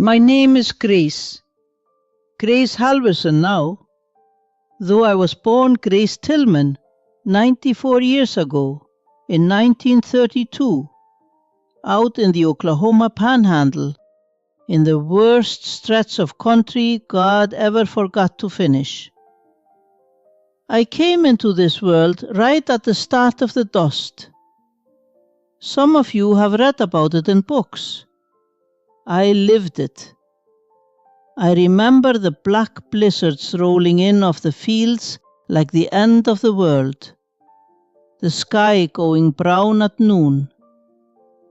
My name is Grace Halverson now, though I was born Grace Tillman 94 years ago in 1932, out in the Oklahoma Panhandle, in the worst stretch of country God ever forgot to finish. I came into this world right at the start of the dust. Some of you have read about it in books. I lived it. I remember the black blizzards rolling in off the fields like the end of the world, the sky going brown at noon,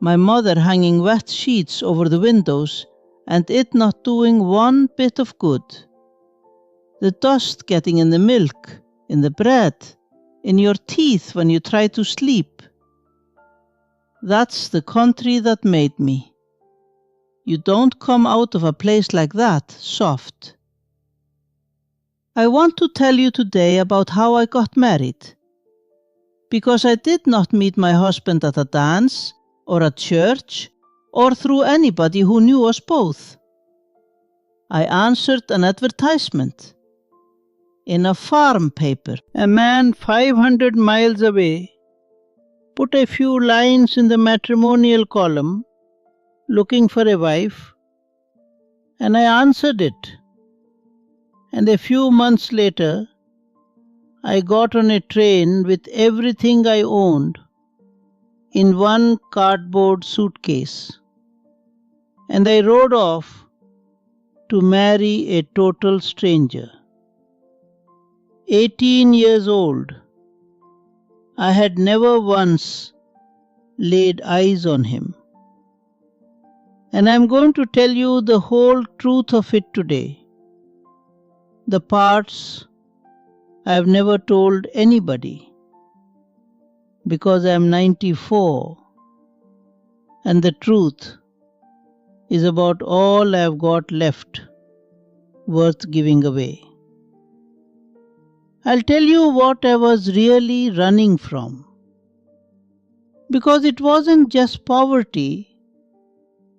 my mother hanging wet sheets over the windows and it not doing one bit of good, the dust getting in the milk, in the bread, in your teeth when you try to sleep. That's the country that made me. You don't come out of a place like that soft. I want to tell you today about how I got married, because I did not meet my husband at a dance or at church or through anybody who knew us both. I answered an advertisement in a farm paper. A man 500 miles away put a few lines in the matrimonial column looking for a wife, and I answered it. And a few months later, I got on a train with everything I owned in one cardboard suitcase, and I rode off to marry a total stranger. 18 years old, I had never once laid eyes on him. And I'm going to tell you the whole truth of it today. The parts I've never told anybody, because I'm 94 and the truth is about all I've got left worth giving away. I'll tell you what I was really running from, because it wasn't just poverty,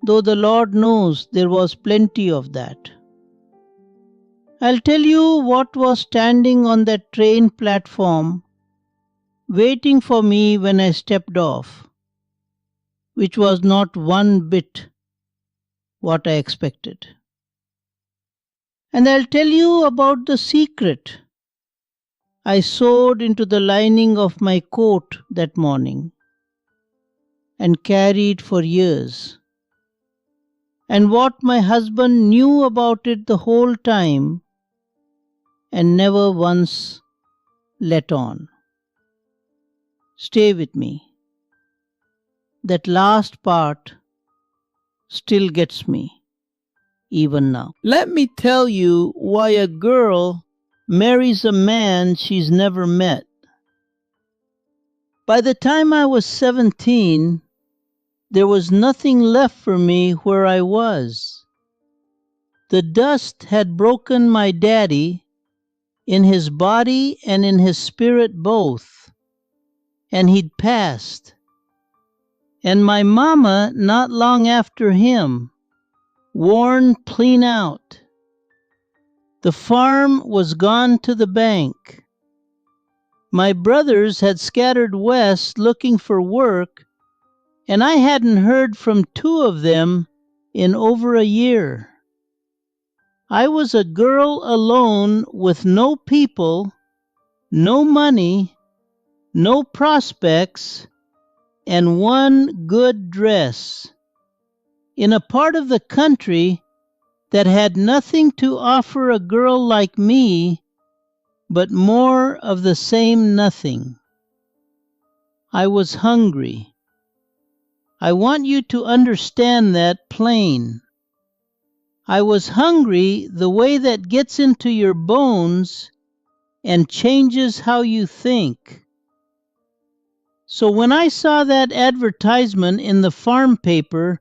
though the Lord knows there was plenty of that. I'll tell you what was standing on that train platform waiting for me when I stepped off, which was not one bit what I expected. And I'll tell you about the secret I sewed into the lining of my coat that morning and carried for years, and what my husband knew about it the whole time and never once let on. Stay with me. That last part still gets me, even now. Let me tell you why a girl marries a man she's never met. By the time I was 17, there was nothing left for me where I was. The dust had broken my daddy in his body and in his spirit both, and he'd passed. And my mama not long after him, worn clean out. The farm was gone to the bank. My brothers had scattered west looking for work, and I hadn't heard from 2 of them in over a year. I was a girl alone with no people, no money, no prospects, and one good dress, in a part of the country that had nothing to offer a girl like me but more of the same nothing. I was hungry. I want you to understand that plain. I was hungry the way that gets into your bones and changes how you think. So when I saw that advertisement in the farm paper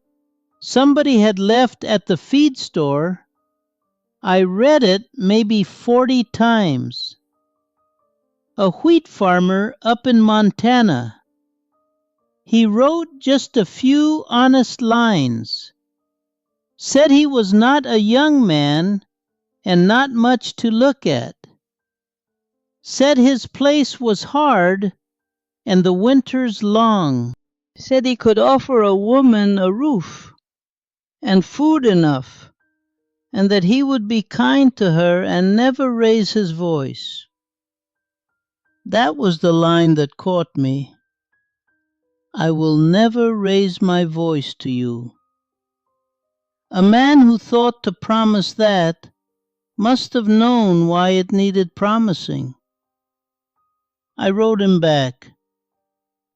somebody had left at the feed store, I read it maybe 40 times. A wheat farmer up in Montana. He wrote just a few honest lines. Said he was not a young man and not much to look at. Said his place was hard and the winters long. Said he could offer a woman a roof and food enough, and that he would be kind to her and never raise his voice. That was the line that caught me. I will never raise my voice to you. A man who thought to promise that must have known why it needed promising. I wrote him back,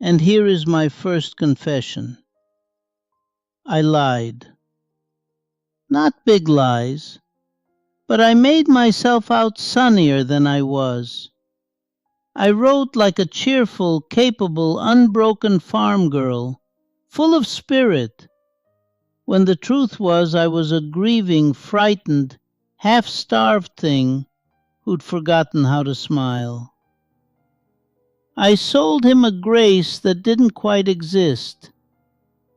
and here is my first confession. I lied. Not big lies, but I made myself out sunnier than I was. I wrote like a cheerful, capable, unbroken farm girl, full of spirit, when the truth was I was a grieving, frightened, half-starved thing who'd forgotten how to smile. I sold him a grace that didn't quite exist,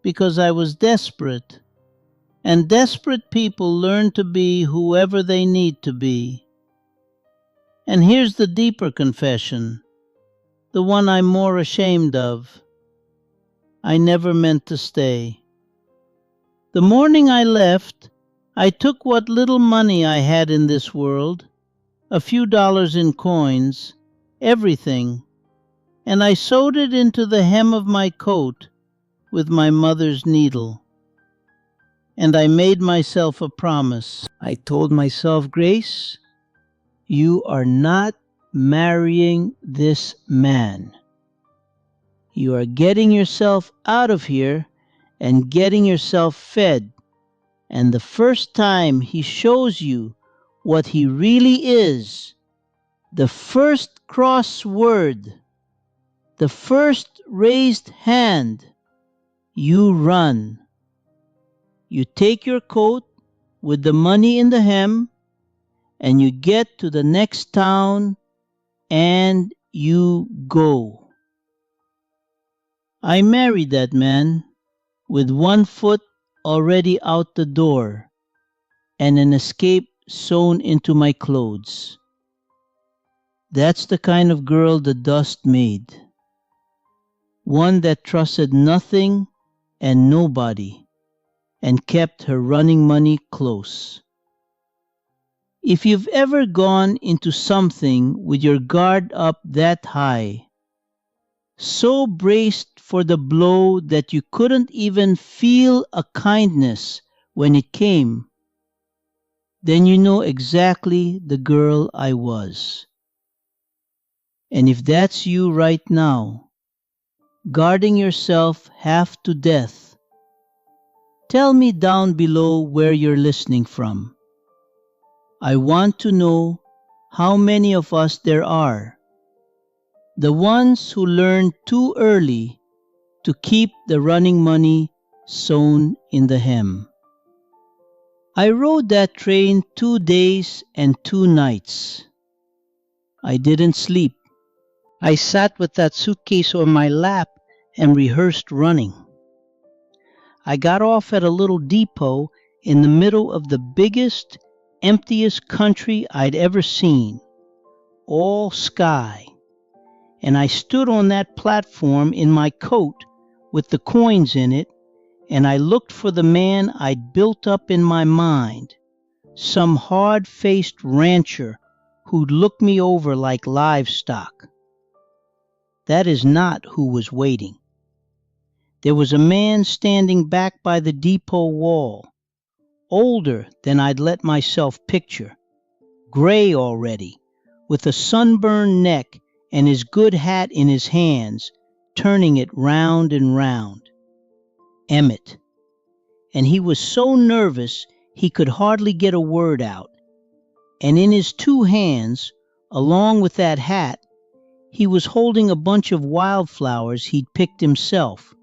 because I was desperate, and desperate people learn to be whoever they need to be. And here's the deeper confession, the one I'm more ashamed of. I never meant to stay. The morning I left, I took what little money I had in this world, a few dollars in coins, everything, and I sewed it into the hem of my coat with my mother's needle. And I made myself a promise. I told myself, Grace, you are not marrying this man. You are getting yourself out of here and getting yourself fed. And the first time he shows you what he really is, the first cross word, the first raised hand, you run. You take your coat with the money in the hem, and you get to the next town and you go. I married that man with one foot already out the door and an escape sewn into my clothes. That's the kind of girl the dust made. One that trusted nothing and nobody and kept her running money close. If you've ever gone into something with your guard up that high, so braced for the blow that you couldn't even feel a kindness when it came, then you know exactly the girl I was. And if that's you right now, guarding yourself half to death, tell me down below where you're listening from. I want to know how many of us there are. The ones who learned too early to keep the running money sewn in the hem. I rode that train 2 days and 2 nights. I didn't sleep. I sat with that suitcase on my lap and rehearsed running. I got off at a little depot in the middle of the biggest, emptiest country I'd ever seen, all sky. And I stood on that platform in my coat with the coins in it, and I looked for the man I'd built up in my mind, some hard-faced rancher who'd look me over like livestock. That is not who was waiting. There was a man standing back by the depot wall, older than I'd let myself picture, gray already, with a sunburned neck and his good hat in his hands, turning it round and round. Emmett. And he was so nervous he could hardly get a word out. And in his 2 hands, along with that hat, he was holding a bunch of wildflowers he'd picked himself,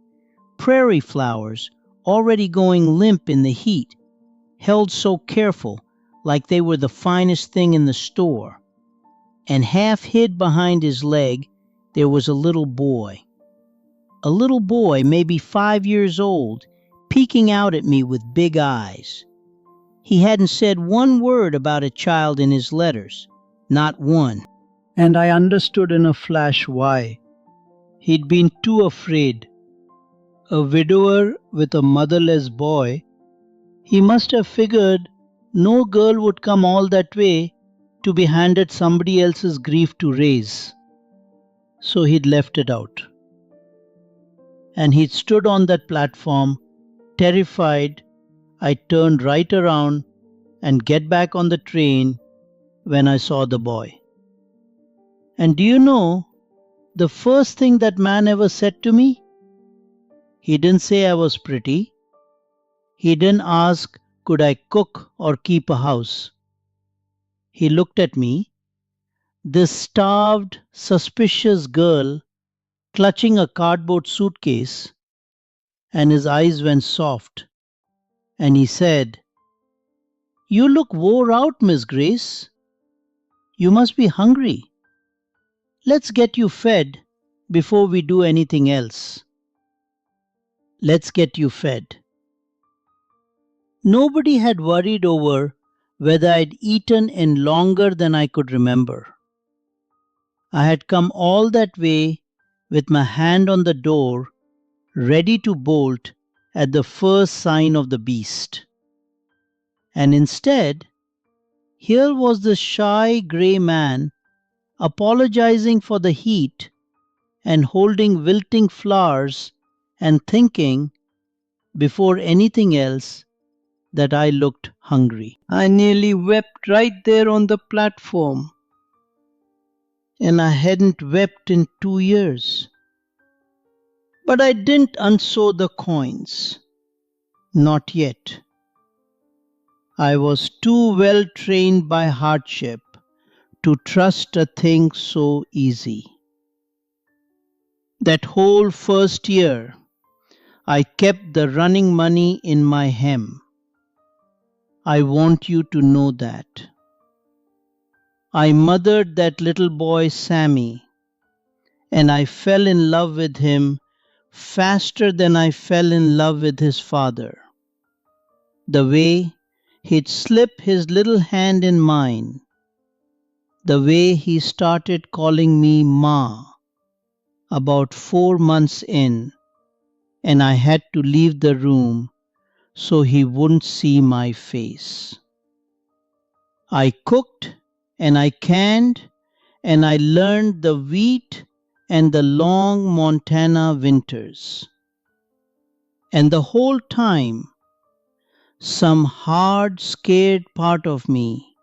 prairie flowers already going limp in the heat, held so careful like they were the finest thing in the store. And half hid behind his leg, there was a little boy. A little boy, maybe 5 years old, peeking out at me with big eyes. He hadn't said one word about a child in his letters, not one. And I understood in a flash why. He'd been too afraid. A widower with a motherless boy, he must have figured no girl would come all that way to be handed somebody else's grief to raise. So he'd left it out. And he'd stood on that platform, terrified. I turned right around and get back on the train when I saw the boy. And do you know the first thing that man ever said to me? He didn't say I was pretty. He didn't ask, could I cook or keep a house? He looked at me, this starved, suspicious girl clutching a cardboard suitcase, and his eyes went soft, and he said, "You look wore out, Miss Grace. You must be hungry. Let's get you fed before we do anything else. Let's get you fed." Nobody had worried over whether I'd eaten in longer than I could remember. I had come all that way with my hand on the door, ready to bolt at the first sign of the beast. And instead, here was the shy grey man apologizing for the heat and holding wilting flowers and thinking, before anything else, that I looked hungry. I nearly wept right there on the platform, and I hadn't wept in 2 years. But I didn't unsew the coins. Not yet. I was too well trained by hardship to trust a thing so easy. That whole first year, I kept the running money in my hem. I want you to know that. I mothered that little boy Sammy, and I fell in love with him faster than I fell in love with his father. The way he'd slip his little hand in mine, the way he started calling me Ma about 4 months in, and I had to leave the room so he wouldn't see my face. I cooked and I canned and I learned the wheat and the long Montana winters. And the whole time, some hard, scared part of me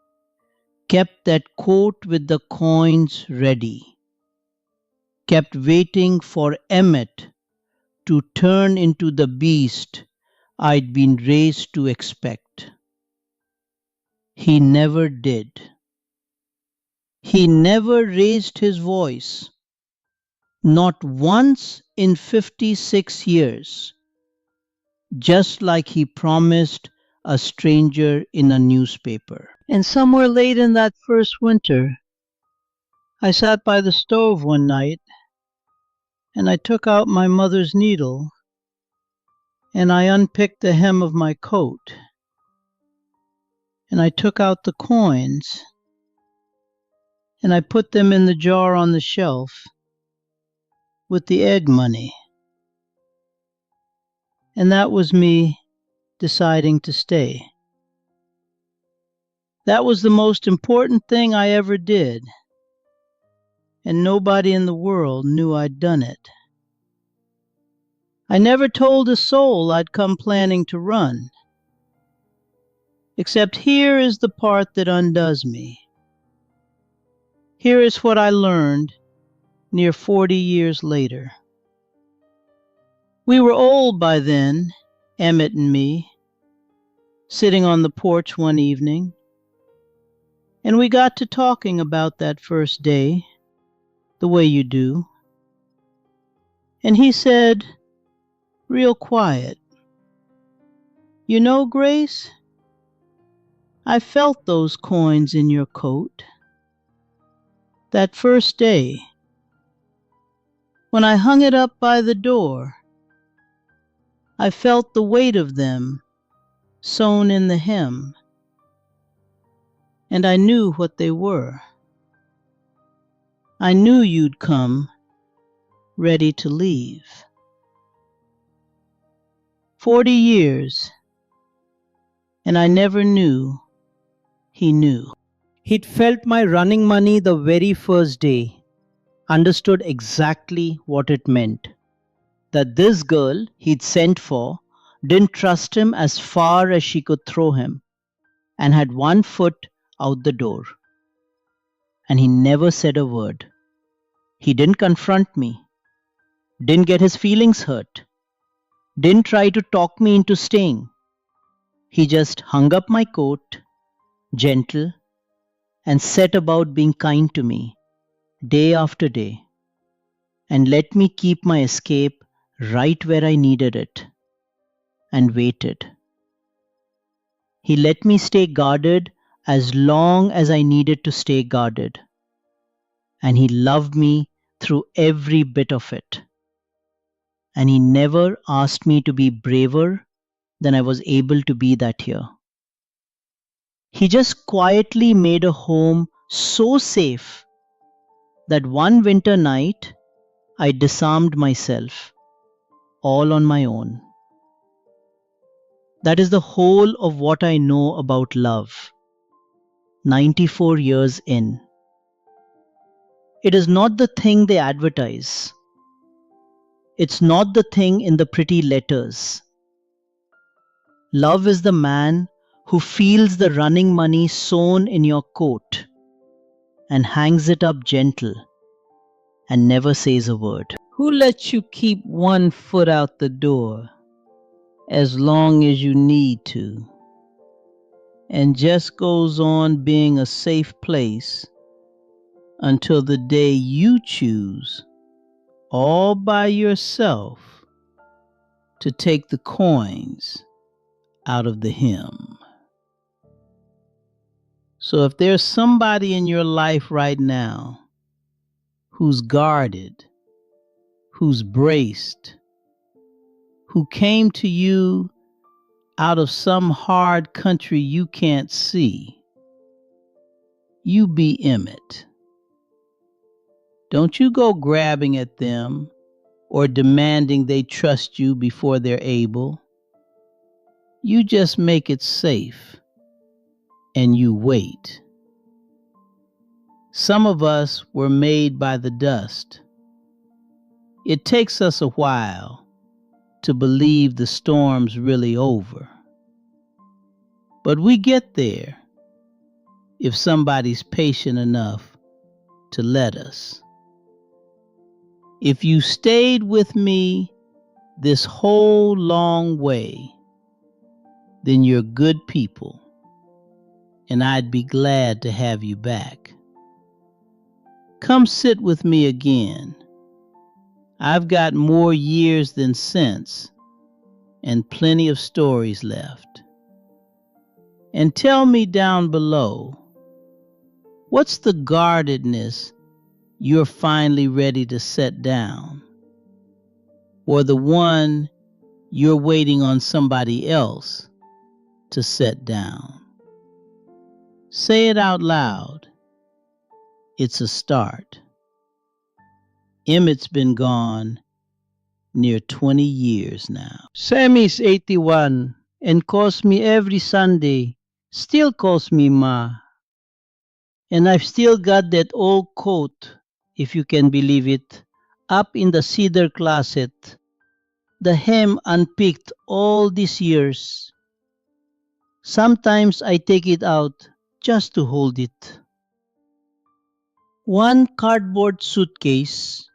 kept that coat with the coins ready, kept waiting for Emmett to turn into the beast I'd been raised to expect. He never did. He never raised his voice, not once in 56 years, just like he promised a stranger in a newspaper. And somewhere late in that first winter, I sat by the stove one night and I took out my mother's needle and I unpicked the hem of my coat and I took out the coins and I put them in the jar on the shelf with the egg money. And that was me deciding to stay. That was the most important thing I ever did, and nobody in the world knew I'd done it. I never told a soul I'd come planning to run. Except here is the part that undoes me. Here is what I learned near 40 years later. We were old by then, Emmett and me, sitting on the porch one evening, and we got to talking about that first day, the way you do. And he said, real quiet, "You know, Grace, I felt those coins in your coat. That first day, when I hung it up by the door, I felt the weight of them sewn in the hem. and I knew what they were. I knew you'd come, ready to leave. 40 years, and I never knew he knew. He'd felt my running money the very first day, understood exactly what it meant. That this girl he'd sent for didn't trust him as far as she could throw him, and had one foot out the door. And he never said a word. He didn't confront me, didn't get his feelings hurt, didn't try to talk me into staying. He just hung up my coat, gentle, and set about being kind to me, day after day, and let me keep my escape right where I needed it, and waited. He let me stay guarded as long as I needed to stay guarded, and he loved me through every bit of it. And he never asked me to be braver than I was able to be that year. He just quietly made a home so safe that one winter night I disarmed myself, all on my own. That is the whole of what I know about love, 94 years in. It is not the thing they advertise. It's not the thing in the pretty letters. Love is the man who feels the running money sewn in your coat and hangs it up gentle and never says a word. Who lets you keep one foot out the door as long as you need to, and just goes on being a safe place until the day you choose, all by yourself, to take the coins out of the hymn. So if there's somebody in your life right now who's guarded, who's braced, who came to you out of some hard country you can't see, you be Emmett. Don't you go grabbing at them or demanding they trust you before they're able. You just make it safe and you wait. Some of us were made by the dust. It takes us a while to believe the storm's really over. But we get there if somebody's patient enough to let us. If you stayed with me this whole long way, then you're good people, and I'd be glad to have you back. Come sit with me again. I've got more years than sense and plenty of stories left. And tell me down below, what's the guardedness you're finally ready to set down? Or the one you're waiting on somebody else to set down? Say it out loud. It's a start. Emmett's been gone near 20 years now. Sammy's 81 and calls me every Sunday, still calls me Ma. And I've still got that old coat, if you can believe it, up in the cedar closet. The hem unpicked all these years. Sometimes I take it out just to hold it. One cardboard suitcase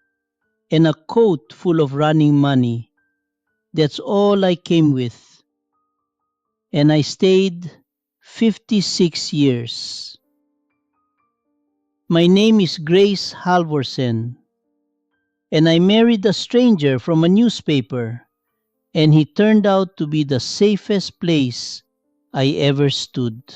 and a coat full of running money. That's all I came with. And I stayed 56 years. My name is Grace Halvorsen, and I married a stranger from a newspaper, and he turned out to be the safest place I ever stood.